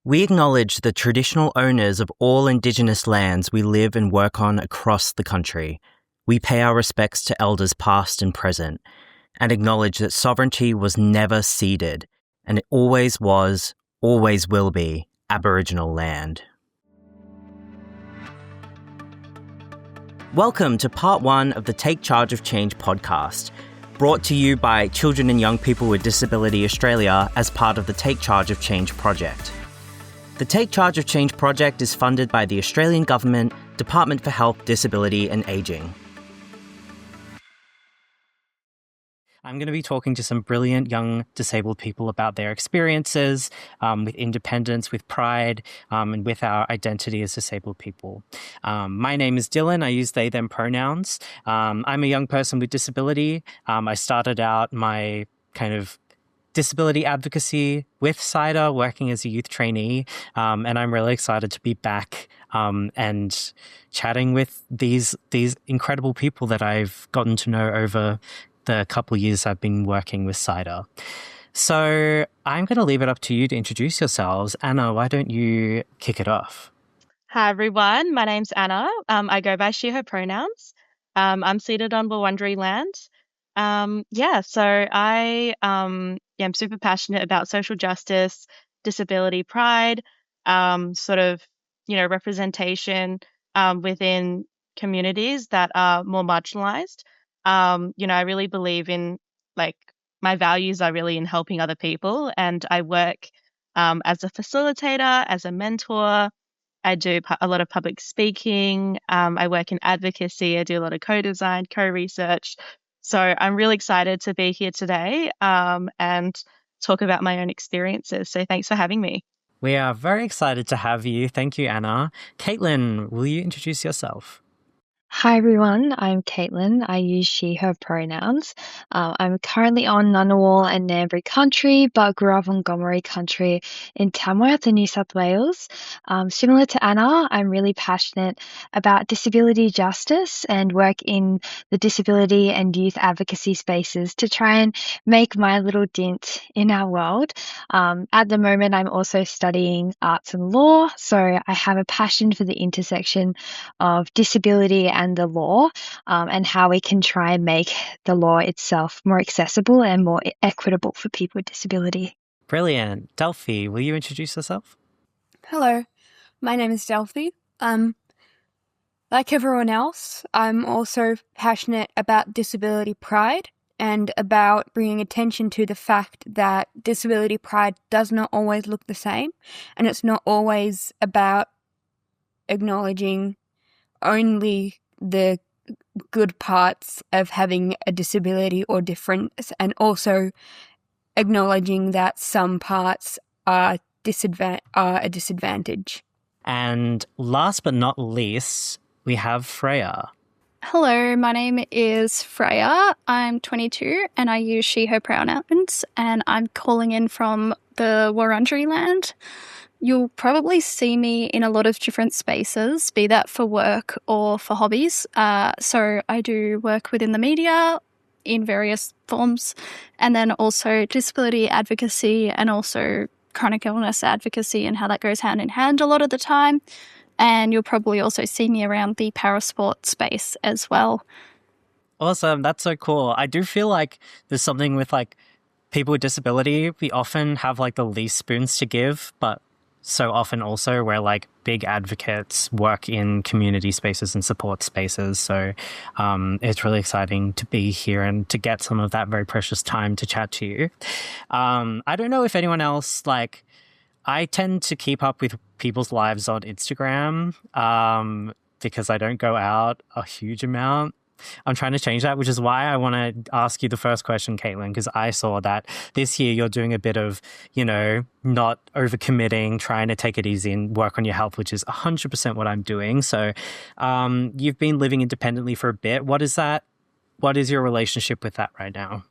We acknowledge the traditional owners of all Indigenous lands we live and work on across the country. We pay our respects to elders past and present, and acknowledge that sovereignty was never ceded, and it always was, always will be, Aboriginal land. Welcome to part 1 of the Take Charge of Change podcast, brought to you by Children and Young People with Disability Australia as part of the Take Charge of Change project. The Take Charge of Change project is funded by the Australian Government, Department for Health, Disability and Ageing. I'm going to be talking to some brilliant young disabled people about their experiences with independence, with pride, and with our identity as disabled people. My name is Dylan. I use they, them pronouns. I'm a young person with disability. I started out my kind of disability advocacy with CIDA, working as a youth trainee, and I'm really excited to be back and chatting with these incredible people that I've gotten to know over the couple of years I've been working with CIDA. So I'm going to leave it up to you to introduce yourselves. Anna, why don't you kick it off? Hi, everyone. My name's Anna. I go by she, her pronouns. I'm seated on Wurundjeri land. So I am super passionate about social justice, disability pride, representation within communities that are more marginalized. I really believe in, my values are really in helping other people, and I work as a facilitator, as a mentor. I do a lot of public speaking. I work in advocacy. I do a lot of co-design, co-research. So I'm really excited to be here today and talk about my own experiences. So thanks for having me. We are very excited to have you. Thank you, Anna. Caitlin, will you introduce yourself? Hi everyone, I'm Caitlin. I use she, her pronouns. I'm currently on Ngunnawal and Ngambri country, but grew up on Gomeroi country in Tamworth in New South Wales. Similar to Anna, I'm really passionate about disability justice and work in the disability and youth advocacy spaces to try and make my little dent in our world. At the moment, I'm also studying arts and law, so I have a passion for the intersection of disability and the law, and how we can try and make the law itself more accessible and more equitable for people with disability. Brilliant. Delphi, will you introduce yourself? Hello, my name is Delphi. Like everyone else, I'm also passionate about disability pride and about bringing attention to the fact that disability pride does not always look the same, and it's not always about acknowledging only the good parts of having a disability or difference, and also acknowledging that some parts are a disadvantage. And last but not least, we have Freya. Hello, my name is Freya. I'm 22 and I use she, her pronouns, and I'm calling in from the Wurundjeri land. You'll probably see me in a lot of different spaces, be that for work or for hobbies. So I do work within the media in various forms, and then also disability advocacy and also chronic illness advocacy and how that goes hand in hand a lot of the time. And you'll probably also see me around the parasport space as well. Awesome. That's so cool. I do feel like there's something with people with disability. We often have the least spoons to give, but so often also we're big advocates, work in community spaces and support spaces. So it's really exciting to be here and to get some of that very precious time to chat to you. I don't know if anyone else, I tend to keep up with people's lives on Instagram because I don't go out a huge amount. I'm trying to change that, which is why I want to ask you the first question, Caitlin, because I saw that this year you're doing a bit of, not overcommitting, trying to take it easy and work on your health, which is 100% what I'm doing. So you've been living independently for a bit. What is that? What is your relationship with that right now?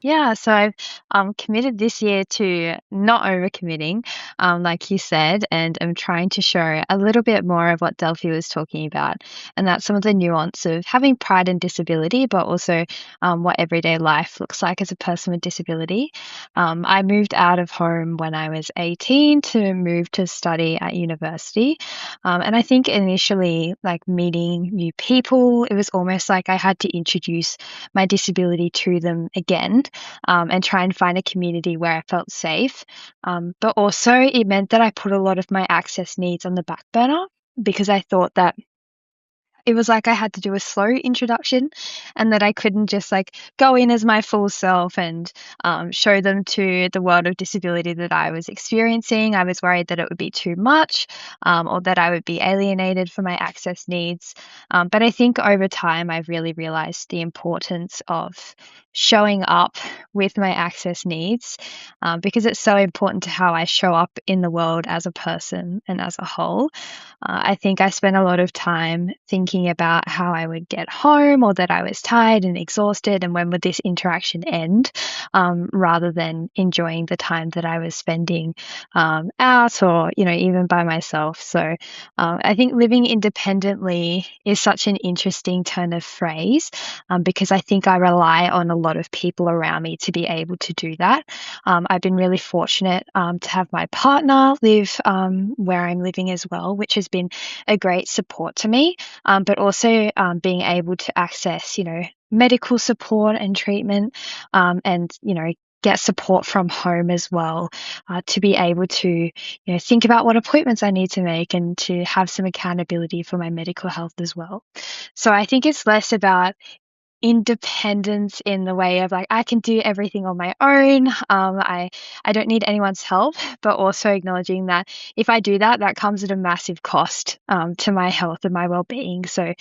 Yeah, so I've committed this year to not overcommitting, like you said, and I'm trying to show a little bit more of what Delphi was talking about, and that's some of the nuance of having pride and disability, but also what everyday life looks like as a person with disability. I moved out of home when I was 18 to move to study at university, and I think initially, like meeting new people, it was almost like I had to introduce my disability to them again, and try and find a community where I felt safe. But also, it meant that I put a lot of my access needs on the back burner because I thought that it was like I had to do a slow introduction and that I couldn't just like go in as my full self and show them to the world of disability that I was experiencing. I was worried that it would be too much, or that I would be alienated for my access needs. But I think over time, I've really realized the importance of showing up with my access needs, because it's so important to how I show up in the world as a person and as a whole. I think I spent a lot of time thinking about how I would get home or that I was tired and exhausted and when would this interaction end, rather than enjoying the time that I was spending out or, even by myself. So I think living independently is such an interesting turn of phrase, because I think I rely on a lot of people around me to be able to do that. I've been really fortunate to have my partner live where I'm living as well, which has been a great support to me, but also being able to access, medical support and treatment, and, get support from home as well, to be able to, think about what appointments I need to make and to have some accountability for my medical health as well. So I think it's less about independence in the way of like I can do everything on my own. I don't need anyone's help, but also acknowledging that if I do that, that comes at a massive cost to my health and my well-being. So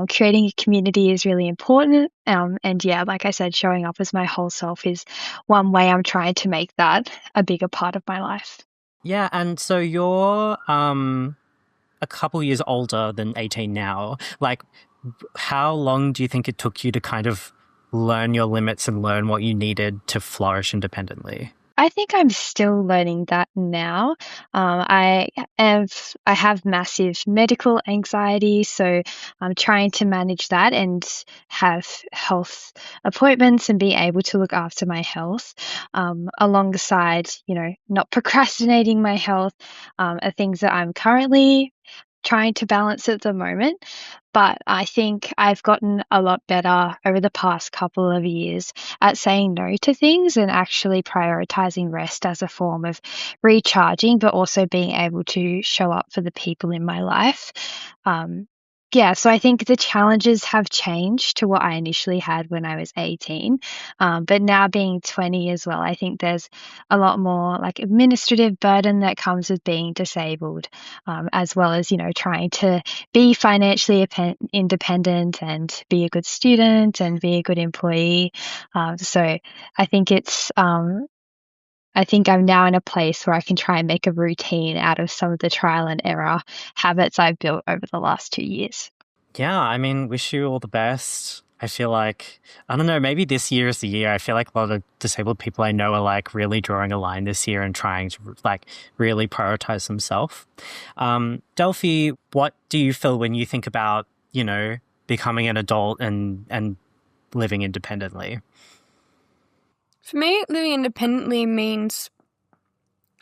creating a community is really important. And yeah, like I said, showing up as my whole self is one way I'm trying to make that a bigger part of my life. Yeah, and so you're a couple years older than 18 now. Like, how long do you think it took you to kind of learn your limits and learn what you needed to flourish independently? I think I'm still learning that now. I have massive medical anxiety, so I'm trying to manage that and have health appointments and be able to look after my health, alongside, not procrastinating my health, are things that I'm currently trying to balance at the moment. But I think I've gotten a lot better over the past couple of years at saying no to things and actually prioritizing rest as a form of recharging, but also being able to show up for the people in my life. Yeah, so I think the challenges have changed to what I initially had when I was 18. But now being 20 as well, I think there's a lot more like administrative burden that comes with being disabled, as well as, trying to be financially independent and be a good student and be a good employee. So I think I think I'm now in a place where I can try and make a routine out of some of the trial and error habits I've built over the last 2 years. Yeah, I mean, wish you all the best. I feel like, I don't know, maybe this year is the year. I feel like a lot of disabled people I know are like really drawing a line this year and trying to like really prioritize themselves. Delphi, what do you feel when you think about, becoming an adult and living independently? For me, living independently means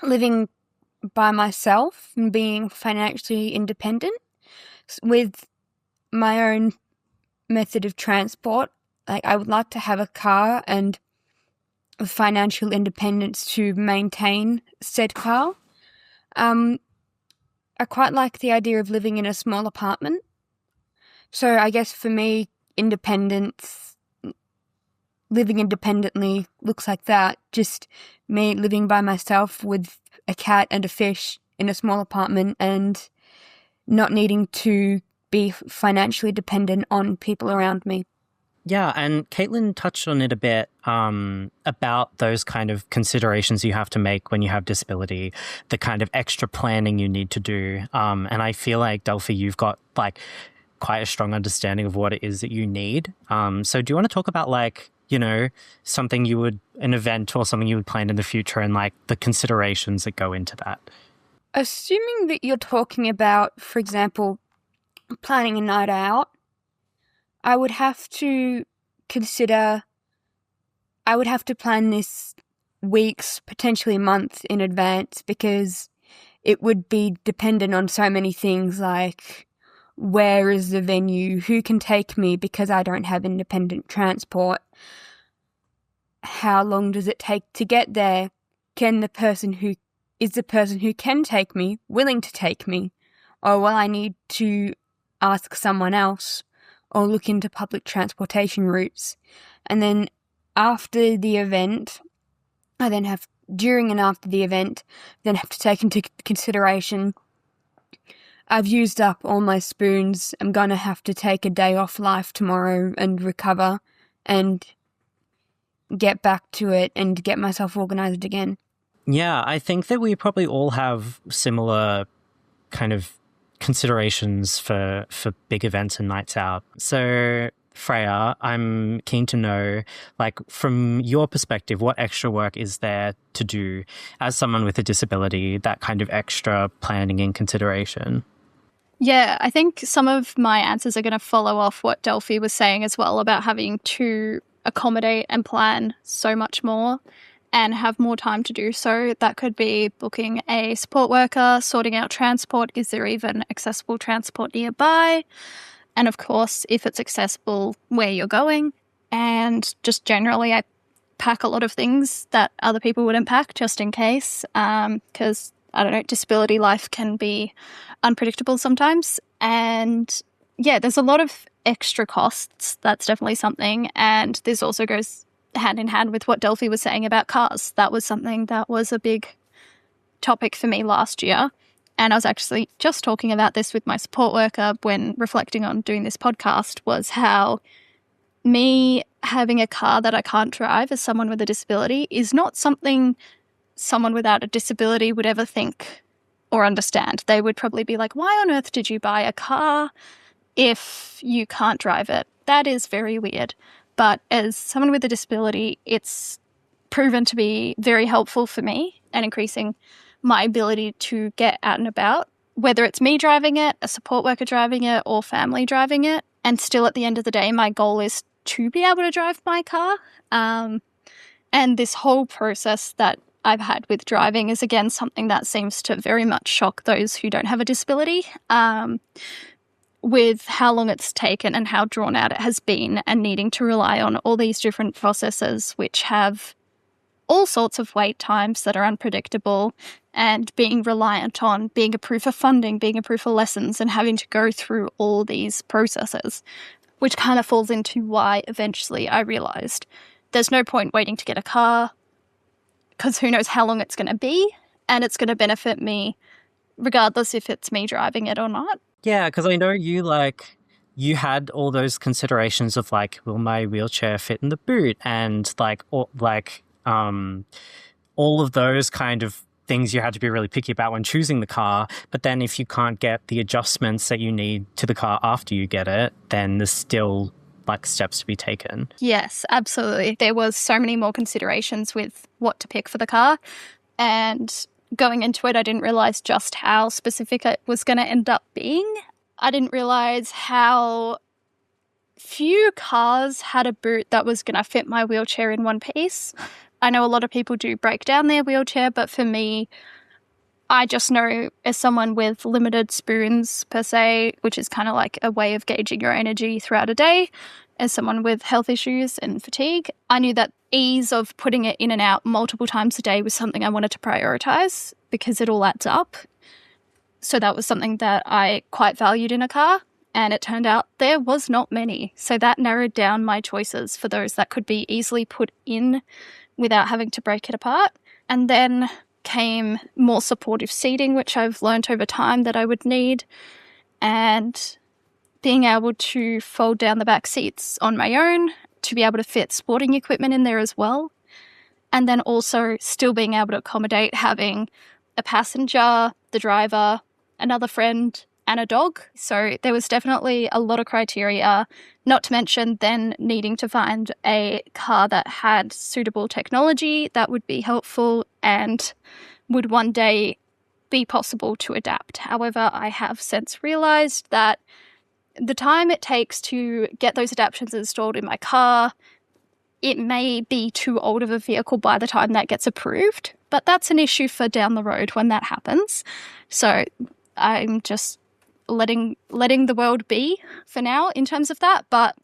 living by myself and being financially independent with my own method of transport. Like, I would like to have a car and financial independence to maintain said car. I quite like the idea of living in a small apartment. So I guess for me, living independently looks like that. Just me living by myself with a cat and a fish in a small apartment and not needing to be financially dependent on people around me. Yeah, and Caitlin touched on it a bit, about those kind of considerations you have to make when you have disability, the kind of extra planning you need to do. And I feel like, Delphi, you've got like quite a strong understanding of what it is that you need. So do you want to talk about like something an event or something you would plan in the future and like the considerations that go into that. Assuming that you're talking about, for example, planning a night out, I would have to plan this weeks, potentially months in advance, because it would be dependent on so many things like where is the venue, who can take me because I don't have independent transport, how long does it take to get there, the person who can take me willing to take me, or will I need to ask someone else or look into public transportation routes. And then after the event, during and after the event, then have to take into consideration I've used up all my spoons, I'm going to have to take a day off life tomorrow and recover and get back to it and get myself organised again. Yeah, I think that we probably all have similar kind of considerations for big events and nights out. So Freya, I'm keen to know, like, from your perspective, what extra work is there to do as someone with a disability, that kind of extra planning and consideration? Yeah, I think some of my answers are going to follow off what Delphi was saying as well about having to accommodate and plan so much more and have more time to do so. That could be booking a support worker, sorting out transport. Is there even accessible transport nearby? And of course, if it's accessible, where you're going. And just generally, I pack a lot of things that other people wouldn't pack just in case, because I don't know, disability life can be unpredictable sometimes. And yeah, there's a lot of extra costs. That's definitely something. And this also goes hand in hand with what Delphi was saying about cars. That was something that was a big topic for me last year. And I was actually just talking about this with my support worker when reflecting on doing this podcast, was how me having a car that I can't drive as someone with a disability is not something someone without a disability would ever think or understand. They would probably be like, why on earth did you buy a car if you can't drive it? That is very weird. But as someone with a disability, it's proven to be very helpful for me and increasing my ability to get out and about, whether it's me driving it, a support worker driving it, or family driving it. And still at the end of the day, my goal is to be able to drive my car. And this whole process that I've had with driving is, again, something that seems to very much shock those who don't have a disability, with how long it's taken and how drawn out it has been, and needing to rely on all these different processes which have all sorts of wait times that are unpredictable, and being reliant on being a proof of funding, being a proof of lessons, and having to go through all these processes, which kind of falls into why eventually I realised there's no point waiting to get a car, because who knows how long it's going to be, and it's going to benefit me regardless if it's me driving it or not. Yeah, because I know you had all those considerations of like, will my wheelchair fit in the boot, and all of those kind of things you had to be really picky about when choosing the car. But then if you can't get the adjustments that you need to the car after you get it, then there's still like steps to be taken. Yes, absolutely. There was so many more considerations with what to pick for the car, and going into it, I didn't realize just how specific it was going to end up being. I didn't realize how few cars had a boot that was going to fit my wheelchair in one piece. I know a lot of people do break down their wheelchair, but for me, I just know as someone with limited spoons per se, which is kind of like a way of gauging your energy throughout a day, as someone with health issues and fatigue, I knew that ease of putting it in and out multiple times a day was something I wanted to prioritize because it all adds up. So that was something that I quite valued in a car, and it turned out there was not many. So that narrowed down my choices for those that could be easily put in without having to break it apart. And then came more supportive seating, which I've learnt over time that I would need, and being able to fold down the back seats on my own to be able to fit sporting equipment in there as well. And then also still being able to accommodate having a passenger, the driver, another friend, and a dog. So there was definitely a lot of criteria, not to mention then needing to find a car that had suitable technology that would be helpful and would one day be possible to adapt. However, I have since realised that the time it takes to get those adaptions installed in my car, it may be too old of a vehicle by the time that gets approved, but that's an issue for down the road when that happens. So I'm just letting the world be for now in terms of that. But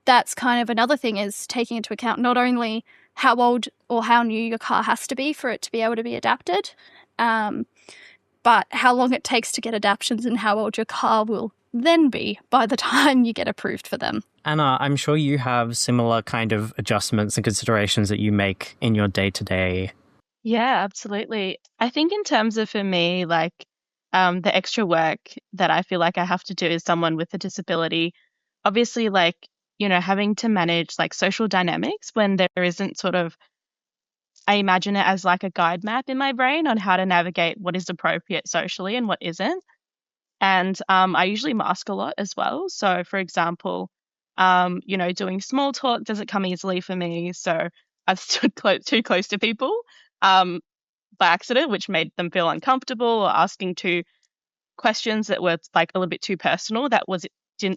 that's kind of another thing, is taking into account not only how old or how new your car has to be for it to be able to be adapted, but how long it takes to get adaptions and how old your car will then be by the time you get approved for them. Anna, I'm sure you have similar kind of adjustments and considerations that you make in your day-to-day. Yeah, absolutely. I think in terms of, for me, like the extra work that I feel like I have to do as someone with a disability, obviously, like, having to manage like social dynamics when there isn't sort of, I imagine it as like a guide map in my brain on how to navigate what is appropriate socially and what isn't. And I usually mask a lot as well. So, for example, doing small talk doesn't come easily for me. So I've stood too close to people by accident, which made them feel uncomfortable, or asking two questions that were like a little bit too personal.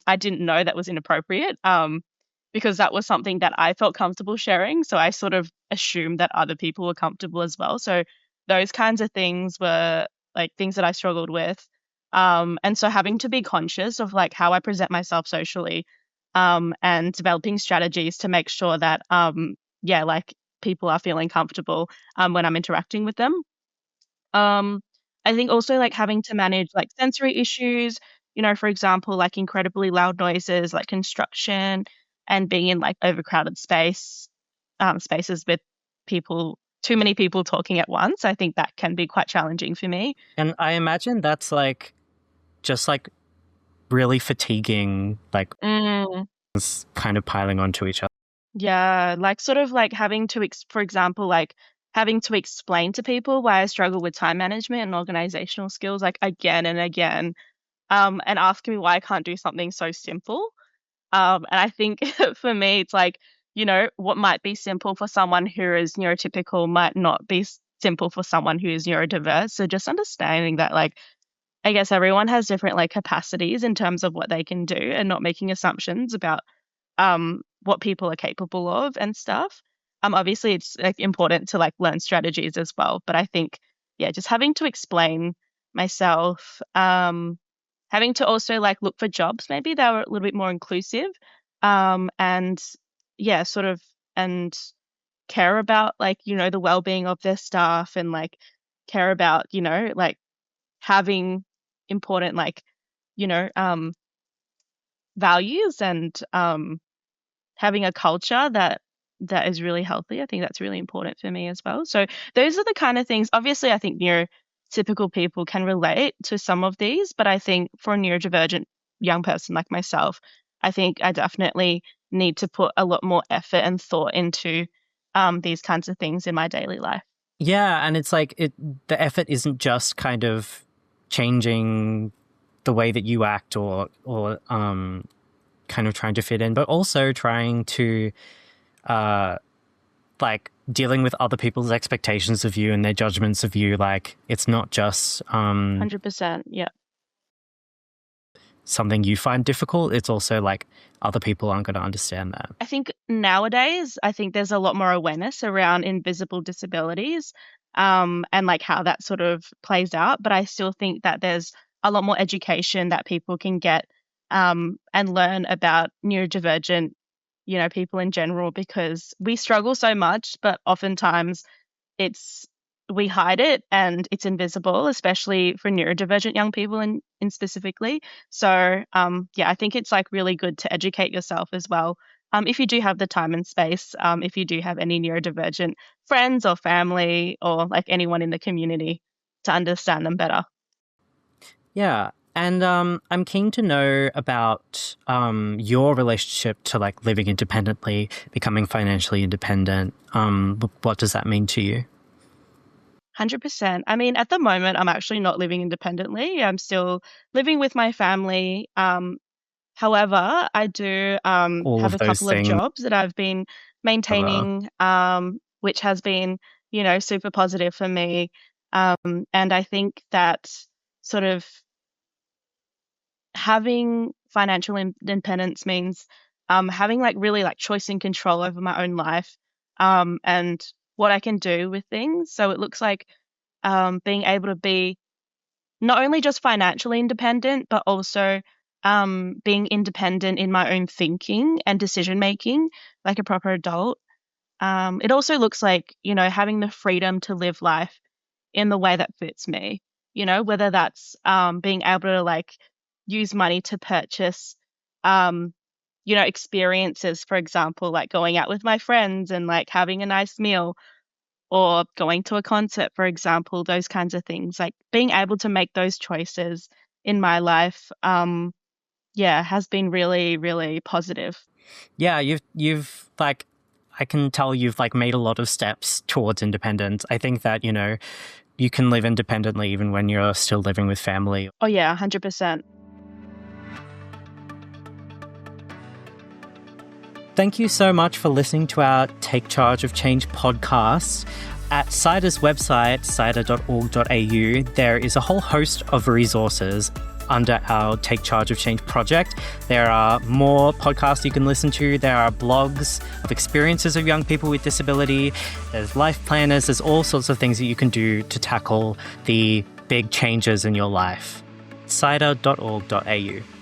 I didn't know that was inappropriate, because that was something that I felt comfortable sharing. So I sort of assumed that other people were comfortable as well. So those kinds of things were like things that I struggled with. And so having to be conscious of like how I present myself socially, and developing strategies to make sure that, like people are feeling comfortable, when I'm interacting with them. I think also like having to manage like sensory issues, for example, like incredibly loud noises, like construction, and being in like overcrowded spaces with too many people talking at once. I think that can be quite challenging for me. And I imagine that's like just like really fatiguing, like kind of piling onto each other. Yeah, like sort of like having to, for example, like having to explain to people why I struggle with time management and organizational skills, like again and again, and asking me why I can't do something so simple. And I think for me, it's like, what might be simple for someone who is neurotypical might not be simple for someone who is neurodiverse. So just understanding that, like, I guess everyone has different like capacities in terms of what they can do, and not making assumptions about what people are capable of and stuff. Obviously it's like important to like learn strategies as well, but I think, yeah, just having to explain myself, having to also like look for jobs maybe that were a little bit more inclusive, and yeah, sort of, and care about like, the well-being of their staff, and like care about, like having important like, values, and having a culture that is really healthy. I think that's really important for me as well. So those are the kind of things. Obviously, I think neurotypical people can relate to some of these, but I think for a neurodivergent young person like myself, I think I definitely need to put a lot more effort and thought into these kinds of things in my daily life. Yeah, and it's like the effort isn't just kind of changing the way that you act, or kind of trying to fit in, but also trying to like dealing with other people's expectations of you and their judgments of you. Like, it's not just 100%, yeah, something you find difficult. It's also like other people aren't going to understand that. I think nowadays, I think there's a lot more awareness around invisible disabilities, and like how that sort of plays out. But I still think that there's a lot more education that people can get, and learn about neurodivergent, people in general, because we struggle so much, but oftentimes we hide it and it's invisible, especially for neurodivergent young people in specifically. So, I think it's like really good to educate yourself as well. If you do have the time and space, if you do have any neurodivergent friends or family, or like anyone in the community, to understand them better. Yeah. And I'm keen to know about your relationship to like living independently, becoming financially independent. What does that mean to you? 100%. I mean, at the moment, I'm actually not living independently. I'm still living with my family. However, I do All have of a those couple of things. jobs that I've been maintaining, which has been, super positive for me. And I think that sort of having financial independence means having like really like choice and control over my own life, and what I can do with things. So it looks like being able to be not only just financially independent, but also being independent in my own thinking and decision making, like a proper adult. It also looks like, having the freedom to live life in the way that fits me, whether that's being able to like use money to purchase, um, experiences, for example, like going out with my friends and like having a nice meal or going to a concert, for example, those kinds of things. Like being able to make those choices in my life, has been really, really positive. Yeah, you've like, I can tell you've like made a lot of steps towards independence. I think that, you can live independently even when you're still living with family. Oh yeah, 100%. Thank you so much for listening to our Take Charge of Change podcast. At CIDR's website, cidr.org.au, there is a whole host of resources under our Take Charge of Change project. There are more podcasts you can listen to. There are blogs of experiences of young people with disability. There's life planners. There's all sorts of things that you can do to tackle the big changes in your life. cidr.org.au.